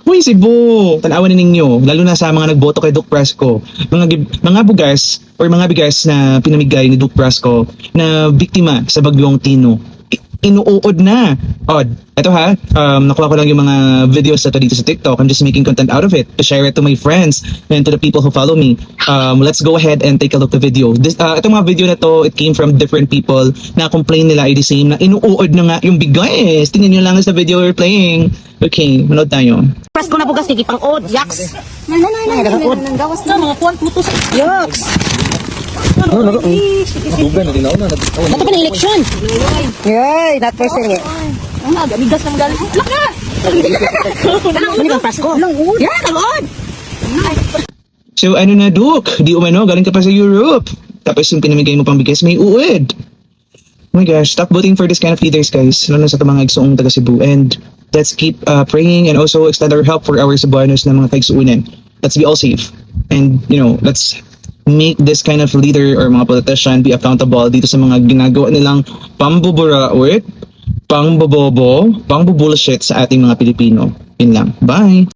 Uy, Cebu! Tanawan na ninyo, lalo na sa mga nagboto kay Duke Fresco. Mga bugas or mga bigas na pinamigay ni Duke Fresco na biktima sa bagyong Tino. Inuud na. Odd. Ito ha, nakuha ko lang yung mga videos na to dito sa TikTok. I'm just making content out of it to share it to my friends and to the people who follow me. Let's go ahead and take a look at the video. Itong mga video na to, it came from different people na complain nila ay the same na inuud na nga yung bigas. Tingnan nyo lang sa video we're playing. Okay, manood tayo. Presko na bugas ni pang od, yaks. Nang gawas na mga kuwan putos. Yaks. Dugan na din ako na. Bato pa ng eleksyon. Yay, not for sale. Ang aga, bigas ng galing. Laka! Ano bang Presko? Yeah, nag-on. So ano na, Duke? Di umano, galing ka pa sa Europe. Tapos yung pinamigay mo pang bigas, may uod. Oh my gosh, stop voting for this kind of leaders, guys. Lalo na sa mga igsoong taga Cebu. And let's keep praying and also extend our help for our Cebuanos na mga taga-suunan. Let's be all safe. And, let's make this kind of leader or mga politician be accountable dito sa mga ginagawa nilang pambuburaot, pangbobobo, pangbubullshit sa ating mga Pilipino. Yun lang. Bye!